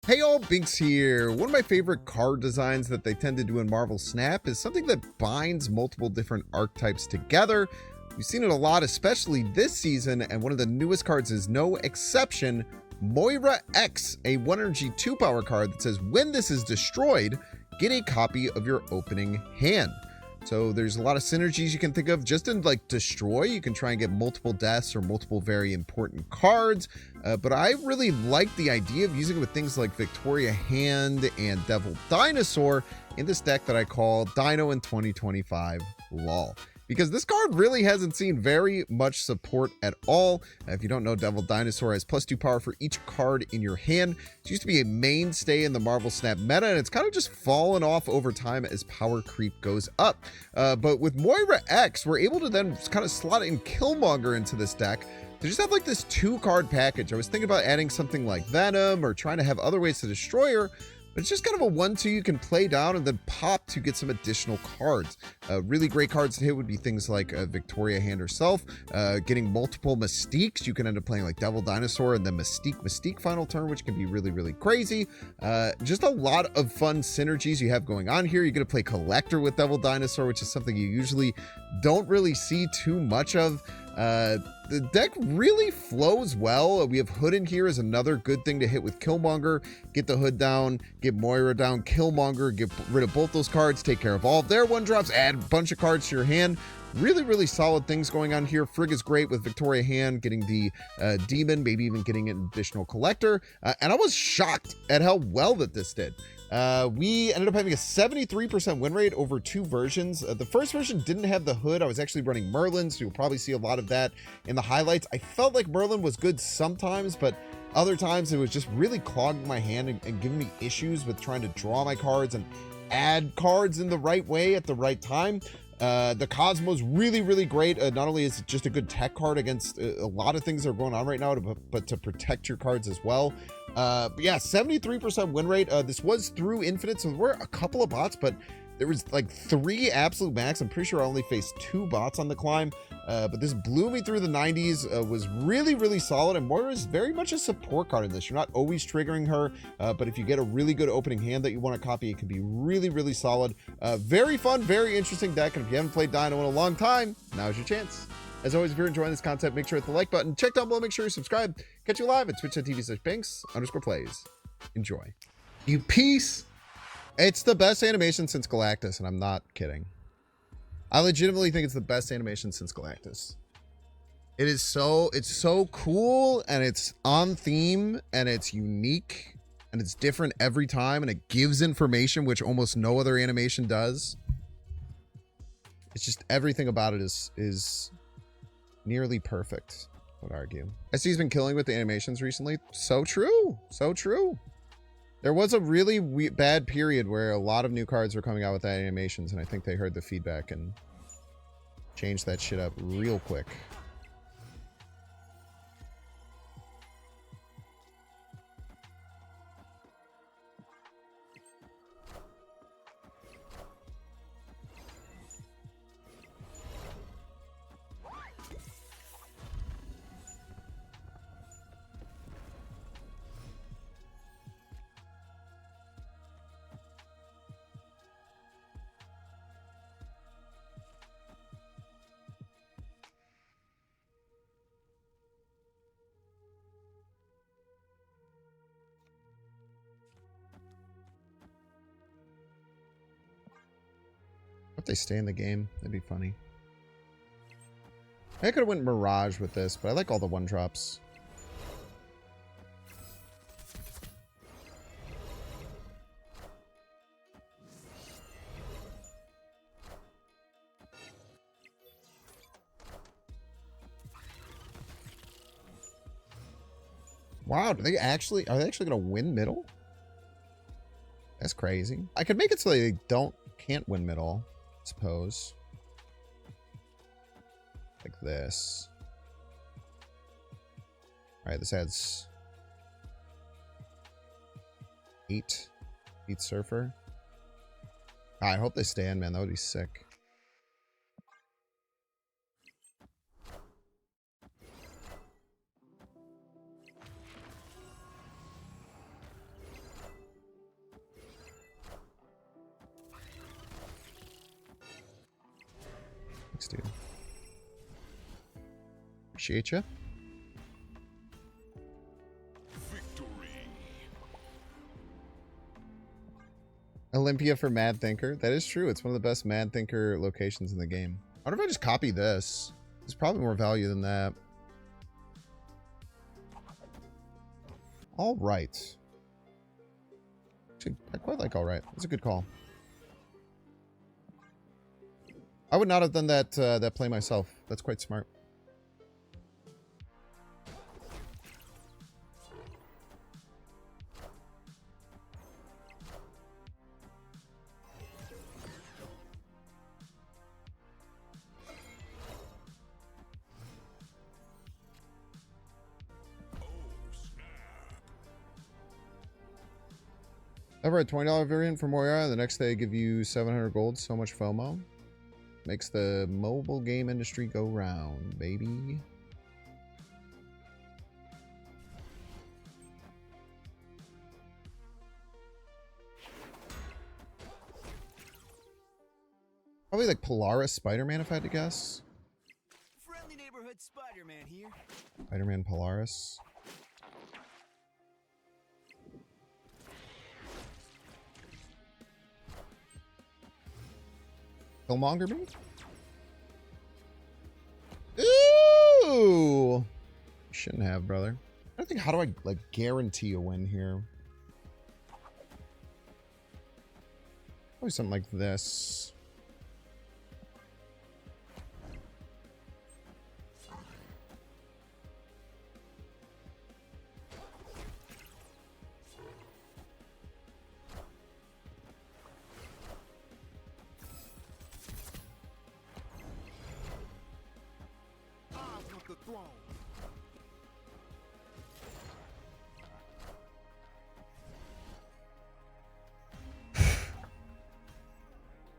Hey all, Binks here. One of my favorite card designs that they tend to do in Marvel Snap is something that binds multiple different archetypes together. We've seen it a lot, especially this season, and one of the newest cards is no exception. MoiraX, a 1 energy 2 power card that says when this is destroyed, get a copy of your opening hand. So there's a lot of synergies you can think of just in like destroy. You can try and get multiple deaths or multiple very important cards. But I really like the idea of using it with things like Victoria Hand and Devil Dinosaur in this deck that I call Dino in 2025 LOL. Because this card really hasn't seen very much support at all. If you don't know, Devil Dinosaur has +2 power for each card in your hand. It used to be a mainstay in the Marvel Snap meta, and it's kind of just fallen off over time as power creep goes up. But with MoiraX, we're able to then kind of slot in Killmonger into this deck to just have like this 2-card package. I was thinking about adding something like Venom or trying to have other ways to destroy her. But it's just kind of a 1-2 you can play down and then pop to get some additional cards. Really great cards to hit would be things like Victoria Hand herself, getting multiple Mystiques. You can end up playing like Devil Dinosaur and then Mystique final turn, which can be really, really crazy. Just a lot of fun synergies you have going on here. You're going to play Collector with Devil Dinosaur, which is something you usually don't really see too much of. The deck really flows well. We have Hood in here is another good thing to hit with Killmonger. Get the Hood down, get Moira down, Killmonger, get rid of both those cards, take care of all of their 1-drops, add a bunch of cards to your hand. Really, really solid things going on here. Frigg is great with Victoria Hand, getting the Demon, maybe even getting an additional Collector. And I was shocked at how well that this did. We ended up having a 73% win rate over 2 versions. The first version didn't have the Hood. I was actually running Merlin, so you'll probably see a lot of that in the highlights. I felt like Merlin was good sometimes, but other times it was just really clogging my hand and giving me issues with trying to draw my cards and add cards in the right way at the right time. The Cosmo's really, really great. Not only is it just a good tech card against a lot of things that are going on right now, but to protect your cards as well. But yeah, 73% win rate. This was through Infinite, so there were a couple of bots, but there was like 3 absolute max. I'm pretty sure I only faced 2 bots on the climb. But this blew me through the 90s, was really, really solid. And Moira is very much a support card in this. You're not always triggering her, but if you get a really good opening hand that you want to copy, it can be really, really solid. Very fun, very interesting deck. And if you haven't played Dino in a long time, now's your chance. As always, if you're enjoying this content, make sure to hit the like button. Check down below, make sure you subscribe. Catch you live at twitch.tv/Binks_plays. Enjoy. You piece. It's the best animation since Galactus, and I'm not kidding. I legitimately think it's the best animation since Galactus. It's so cool, and it's on theme, and it's unique, and it's different every time, and it gives information which almost no other animation does. It's just everything about it is nearly perfect, I would argue. I see he's been killing with the animations recently. So true. So true. There was a really bad period where a lot of new cards were coming out with that animations, and I think they heard the feedback and changed that shit up real quick. If they stay in the game, that'd be funny. I could have went Mirage with this, but I like all the 1-drops. Wow, are they actually going to win middle? That's crazy. I could make it so they can't win middle, I suppose. Like this. All right, this adds 8 Surfer. I hope they stay in, man. That would be sick. Thanks, dude. Appreciate you. Olympia for Mad Thinker. That is true. It's one of the best Mad Thinker locations in the game. I wonder if I just copy this. There's probably more value than that. All right. Actually, I quite like all right. It's a good call. I would not have done that that play myself. That's quite smart. Ever a $20 variant for Moira, the next day give you 700 gold. So much FOMO. Makes the mobile game industry go round, baby. Probably like Polaris Spider-Man if I had to guess. Friendly neighborhood Spider-Man here. Spider-Man Polaris. Killmonger, maybe? Ooh! Shouldn't have, brother. I don't think, how do I, like, guarantee a win here? Probably something like this.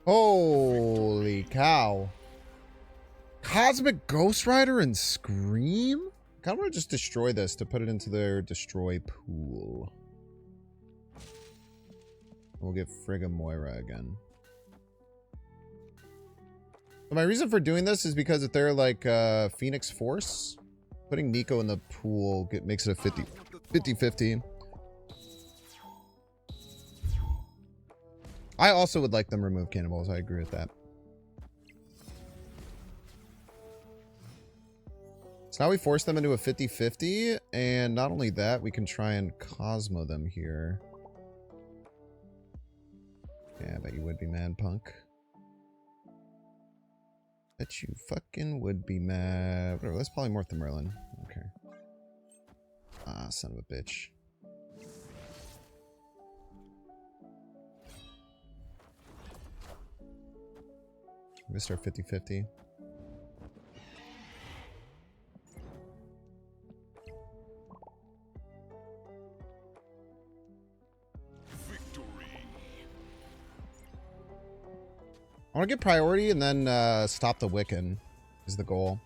Holy cow. Cosmic Ghost Rider and Scream? I kind of want to just destroy this to put it into their destroy pool. We'll get friggin' Moira again. So my reason for doing this is because if they're like Phoenix Force, putting Nico in the pool makes it a 50-50. I also would like them remove cannonballs. I agree with that. So now we force them into a 50-50. And not only that, we can try and Cosmo them here. Yeah, I bet you would be mad, punk. Bet you fucking would be mad. Whatever, let's polymorph the Merlin. Okay. Ah, son of a bitch. Mr. 50-50. I want to get priority and then stop the Wiccan is the goal.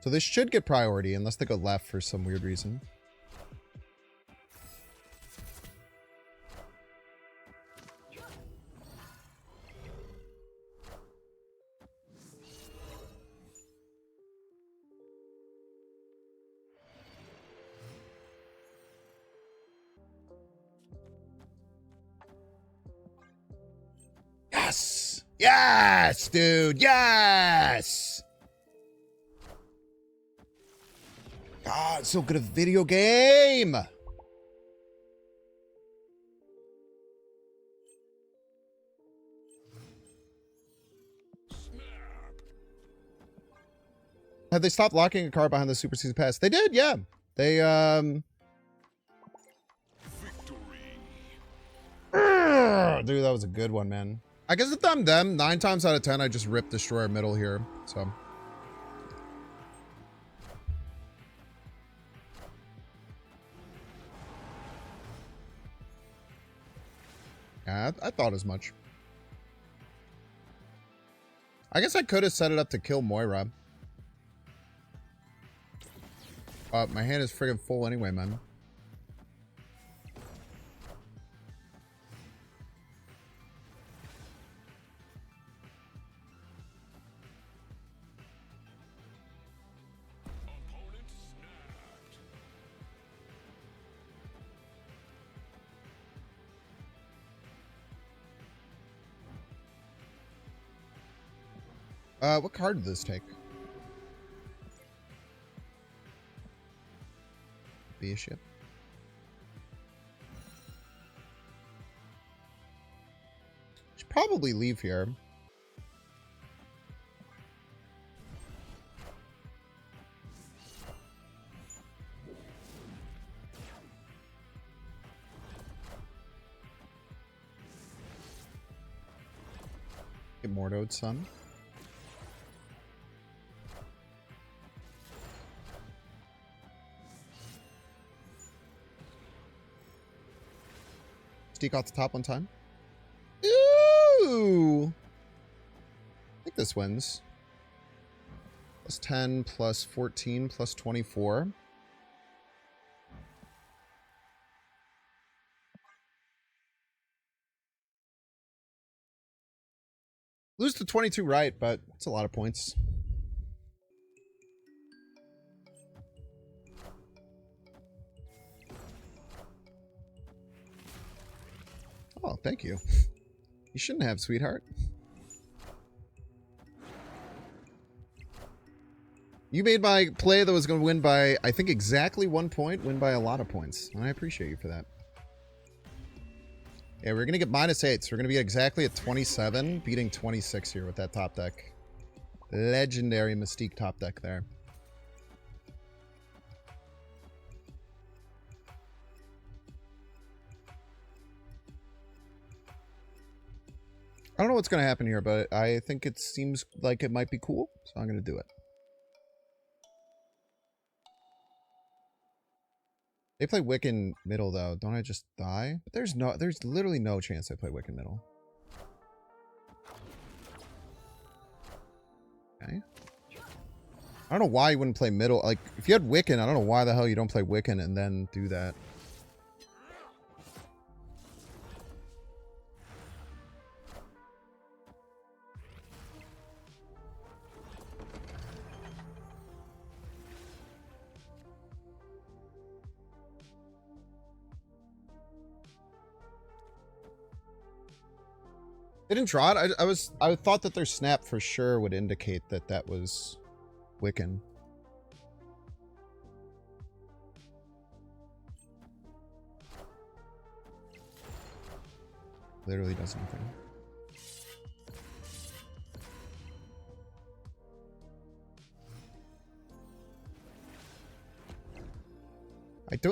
So this should get priority unless they go left for some weird reason. Yes! Yes, dude! Yes! God, it's so good at video game! Have they stopped locking a car behind the Super Season Pass? They did, yeah. They, dude, that was a good one, man. I guess if I'm them, 9 times out of 10, I just rip Destroyer middle here, so. Yeah, I thought as much. I guess I could have set it up to kill Moira. My hand is friggin' full anyway, man. What card did this take? Be a ship. Should probably leave here. Get Mordoed Sun. Sneak off the top one time. Ooh! I think this wins. Plus 10, plus 14, plus 24. Lose to 22 right, but it's a lot of points. Oh, thank you. You shouldn't have, sweetheart. You made my play that was going to win by, I think, exactly 1 point, win by a lot of points. And I appreciate you for that. Yeah, we're going to get -8, so we're going to be exactly at 27, beating 26 here with that top deck. Legendary Mystique top deck there. I don't know what's going to happen here, but I think it seems like it might be cool, so I'm going to do it. They play Wiccan middle, though. Don't I just die? But there's literally no chance I play Wiccan middle. Okay. I don't know why you wouldn't play middle. Like, if you had Wiccan, I don't know why the hell you don't play Wiccan and then do that. They didn't draw it. I thought that their snap for sure would indicate that that was Wiccan. Literally does nothing.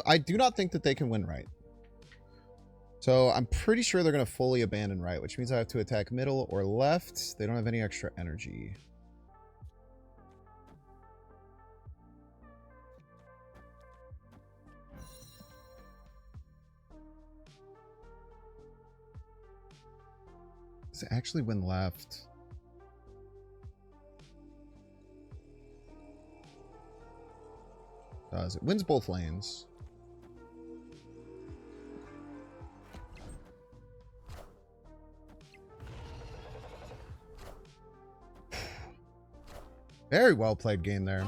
I do not think that they can win right. So I'm pretty sure they're going to fully abandon right, which means I have to attack middle or left. They don't have any extra energy. Does it actually win left? Does it wins both lanes? Very well played game there.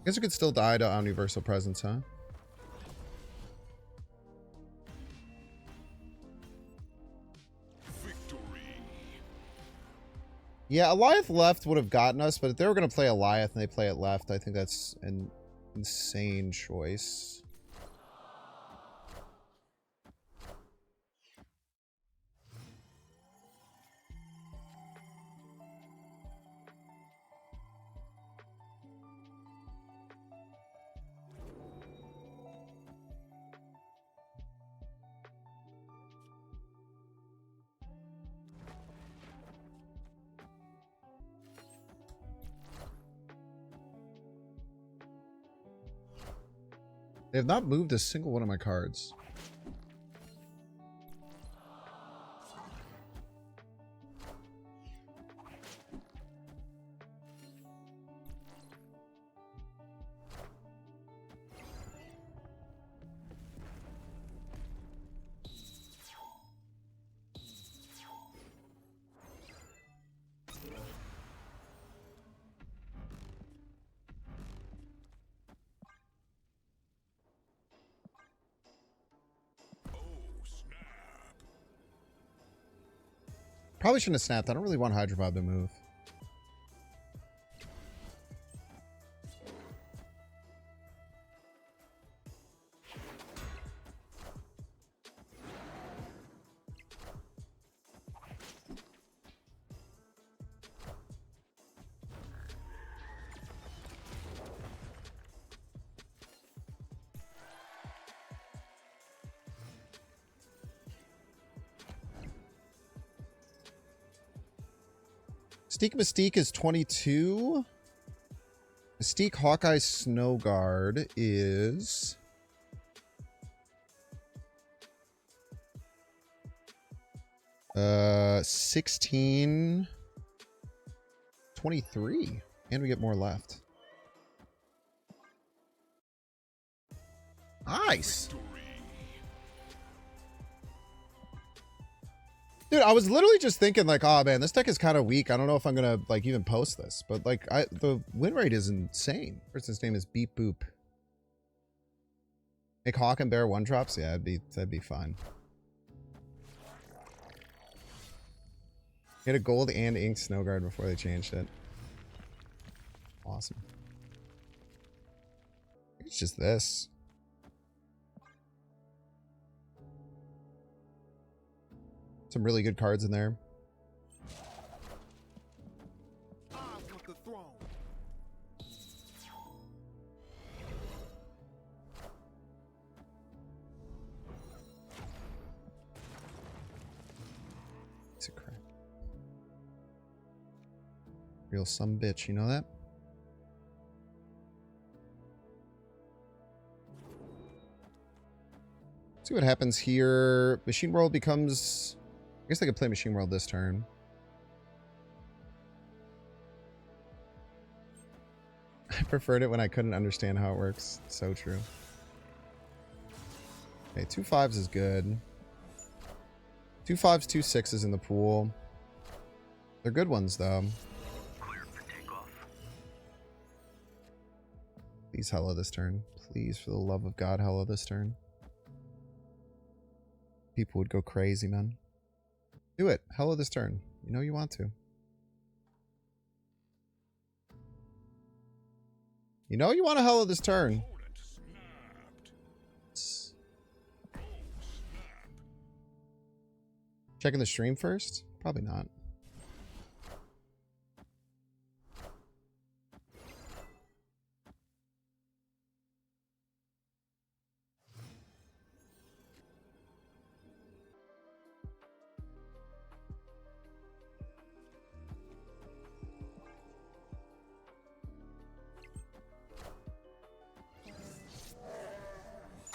Guess we could still die to Omniversal Presence, huh? Victory. Yeah, Alioth left would have gotten us, but if they were going to play Alioth and they play it left, I think that's an insane choice. They have not moved a single one of my cards. Probably shouldn't have snapped. I don't really want Hydro Bob to move. Mystique is 22. Mystique Hawkeye Snow Guard is 16. 23. And we get more left. Nice. Dude, I was literally just thinking like, oh man, this deck is kind of weak. I don't know if I'm gonna like even post this, but like the win rate is insane. Person's name is Beep Boop. Make Hawk and Bear one drops? Yeah, that'd be fine. Get a gold and ink snow guard before they changed it. Awesome. It's just this. Some really good cards in there. I want the throne. Piece of crap. Real some bitch, you know that? See what happens here. Machine World becomes... I guess I could play Machine World this turn. I preferred it when I couldn't understand how it works. So true. Okay, 2 5s is good. 2 5s, 2 6s in the pool. They're good ones, though. Clear for takeoff. Please hello this turn. Please, for the love of God, hello this turn. People would go crazy, man. Do it. Hello this turn. You know you want to. You know you want to hello this turn. Checking the stream first? Probably not.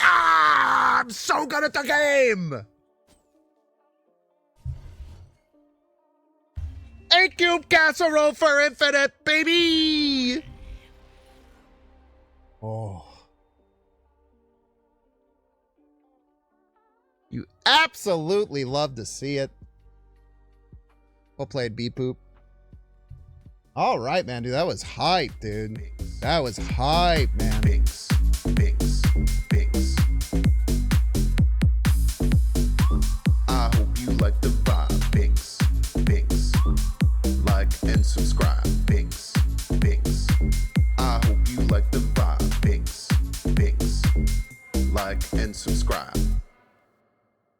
I'm so good at the game! A cube casserole for infinite, baby! Oh. You absolutely love to see it. Well played, Beep Boop. All right, man, dude. That was hype, dude. That was hype, man. Binks, binks, binks. I hope you like the vibe. Binks, binks. Like and subscribe. Binks, binks. I hope you like the vibe. Binks, binks. Like and subscribe.